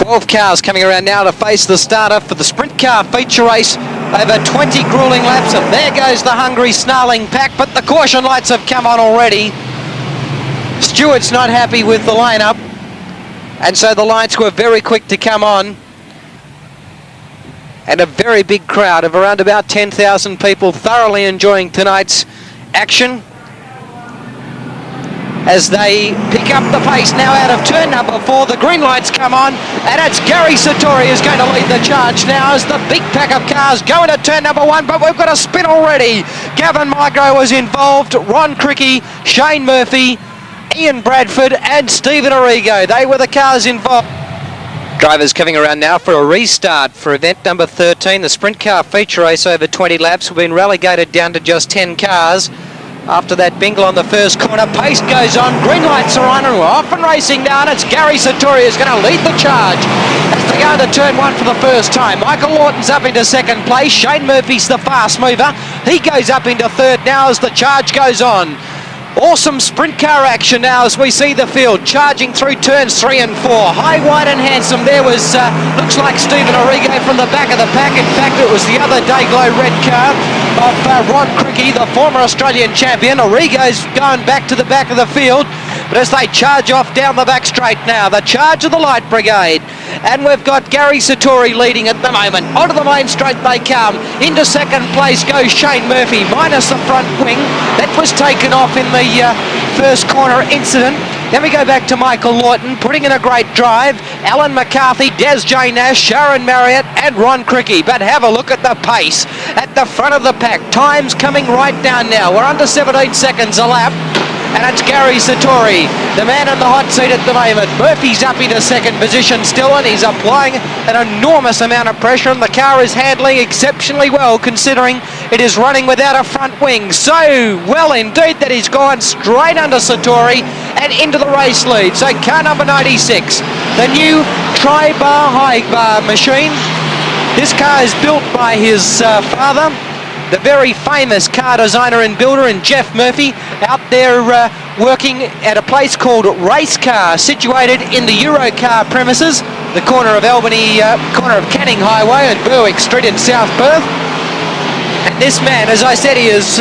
12 cars coming around now to face the starter for the sprint car feature race. Over 20 grueling laps, and there goes the hungry snarling pack, but the caution lights have come on already. Stewart's not happy with the lineup, and so the lights were very quick to come on. And a very big crowd of around about 10,000 people thoroughly enjoying tonight's action as they pick up the pace now out of turn number 4. The green lights come on, and it's Gary Sartori who's going to lead the charge now as the big pack of cars go into turn number 1, but we've got a spin already. Gavin Migro was involved, Ron Cricky, Shane Murphy, Ian Bradford and Stephen Arrigo. They were the cars involved. Drivers coming around now for a restart for event number 13. The sprint car feature race over 20 laps. We've been relegated down to just 10 cars. After that bingle on the first corner, pace goes on, green lights are on, and we're off and racing now, and it's Gary Sartori who's going to lead the charge as they go into turn 1 for the first time. Michael Lawton's up into second place, Shane Murphy's the fast mover, he goes up into third now as the charge goes on. Awesome sprint car action now as we see the field charging through turns 3 and 4. High, wide and handsome. There was, looks like Stephen Arrigo from the back of the pack. In fact, it was the other Dayglow red car of Ron Cricky, the former Australian champion. Arrigo's going back to the back of the field. But as they charge off down the back straight now, the charge of the Light Brigade. And we've got Gary Sartori leading at the moment. Onto the main straight they come. Into second place goes Shane Murphy, minus the front wing. That was taken off in the first corner incident. Then we go back to Michael Lawton, putting in a great drive. Alan McCarthy, Des J. Nash, Sharon Marriott and Ron Cricky. But have a look at the pace at the front of the pack. Time's coming right down now. We're under 17 seconds a lap. And it's Gary Sartori, the man in the hot seat at the moment. Murphy's up into second position still, and he's applying an enormous amount of pressure, and the car is handling exceptionally well considering it is running without a front wing. So well indeed that he's gone straight under Sartori and into the race lead. So car number 96, the new tri-bar high bar machine. This car is built by his father, the very famous car designer and builder, and Jeff Murphy, out there working at a place called Race Car, situated in the Eurocar premises, the corner of Albany, corner of Canning Highway and Berwick Street in South Perth. And this man, as I said, he is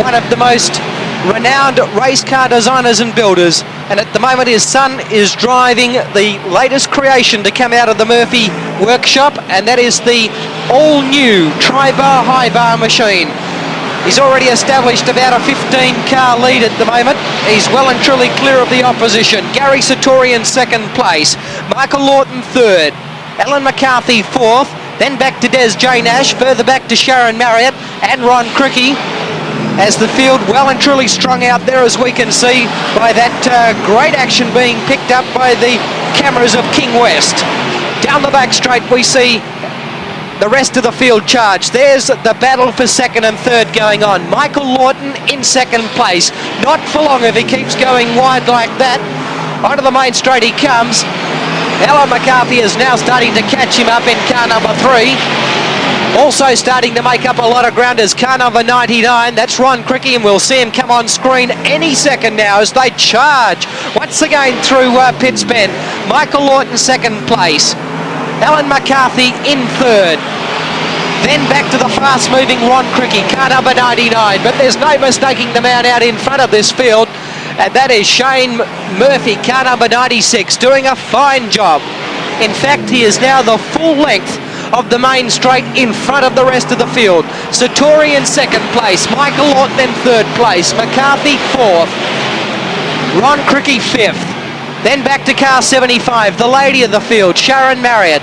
one of the most renowned race car designers and builders, and at the moment his son is driving the latest creation to come out of the Murphy workshop, and that is the all-new tri-bar high bar machine. He's already established about a 15-car lead at the moment. He's well and truly clear of the opposition. Gary Sartori in second place, Michael Lawton third, Alan McCarthy fourth, then back to Des J. Nash, further back to Sharon Marriott and Ron Cricky, as the field well and truly strung out there, as we can see by that great action being picked up by the cameras of King West. Down the back straight we see the rest of the field charge. There's the battle for second and third going on. Michael Lawton in second place. Not for long if he keeps going wide like that. Onto the main straight he comes. Alan McCarthy is now starting to catch him up in car number 3. Also starting to make up a lot of ground is car number 99. That's Ron Cricky, and we'll see him come on screen any second now as they charge once again through Pitts Bend. Michael Lawton second place. Alan McCarthy in third. Then back to the fast-moving Ron Cricky, car number 99. But there's no mistaking the man out in front of this field, and that is Shane Murphy, car number 96, doing a fine job. In fact, he is now the full length of the main straight in front of the rest of the field. Sartori in second place, Michael Lawton in third place, McCarthy fourth, Ron Cricky fifth. Then back to car 75, the lady of the field, Sharon Marriott.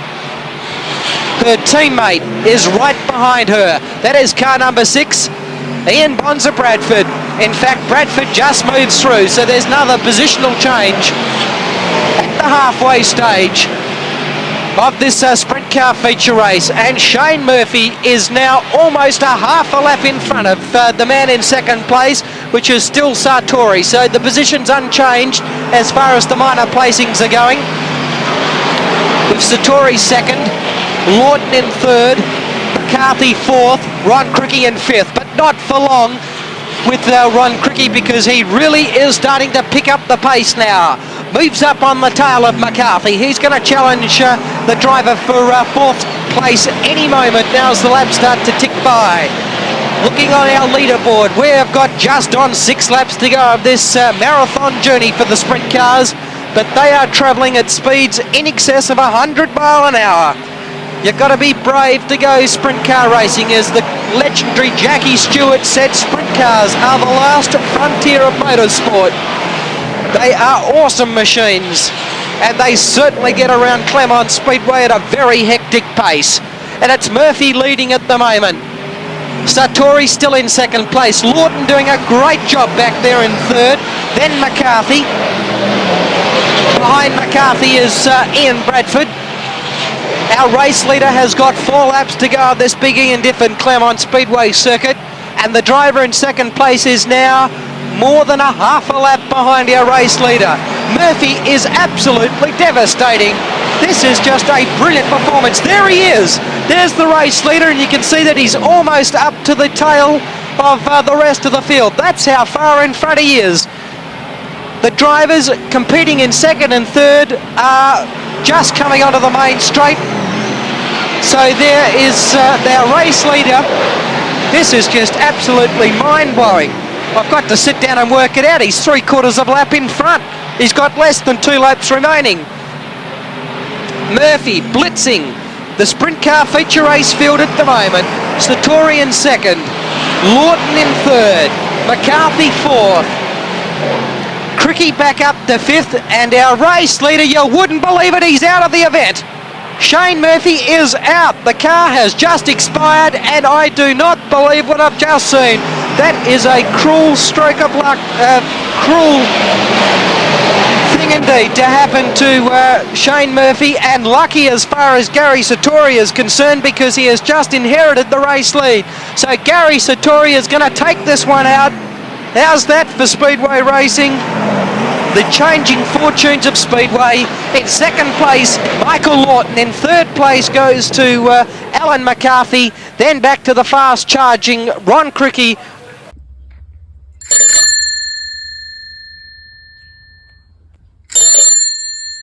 Her teammate is right behind her. That is car number 6, Ian Bonza Bradford. In fact, Bradford just moves through, so there's another positional change at the halfway stage of this sprint car feature race, and Shane Murphy is now almost a half a lap in front of the man in second place, which is still Sartori. So the position's unchanged as far as the minor placings are going, with Sartori second, Lawton in third, McCarthy fourth, Ron Cricky in fifth, but not for long with Ron Cricky, because he really is starting to pick up the pace now. moves up on the tail of McCarthy. He's going to challenge the driver for fourth place any moment. Now's the lap start to tick by. Looking on our leaderboard, we've got just on 6 laps to go of this marathon journey for the sprint cars, but they are travelling at speeds in excess of 100 miles an hour. You've got to be brave to go sprint car racing. As the legendary Jackie Stewart said, sprint cars are the last frontier of motorsport. They are awesome machines, and they certainly get around Claremont Speedway at a very hectic pace. And it's Murphy leading at the moment. Sartori still in second place. Lawton doing a great job back there in third. Then McCarthy. Behind McCarthy is Ian Bradford. Our race leader has got 4 laps to go of this big Ian Diffin Claremont Speedway circuit. And the driver in second place is now more than a half a lap behind our race leader. Murphy is absolutely devastating. This is just a brilliant performance. There he is. There's the race leader, and you can see that he's almost up to the tail of the rest of the field. That's how far in front he is. The drivers competing in second and third are just coming onto the main straight. So there is their race leader. This is just absolutely mind-blowing. I've got to sit down and work it out. He's 3/4 of a lap in front. He's got less than 2 laps remaining. Murphy blitzing the sprint car feature race field at the moment. Sartori in second. Lawton in third. McCarthy fourth. Cricky back up to fifth. And our race leader, you wouldn't believe it, he's out of the event. Shane Murphy is out. The car has just expired, and I do not believe what I've just seen. That is a cruel stroke of luck, cruel thing indeed to happen to Shane Murphy, and lucky as far as Gary Sartori is concerned, because he has just inherited the race lead. So Gary Sartori is going to take this one out. How's that for Speedway racing? The changing fortunes of Speedway. In second place, Michael Lawton. In third place goes to Alan McCarthy. Then back to the fast charging Ron Cricky.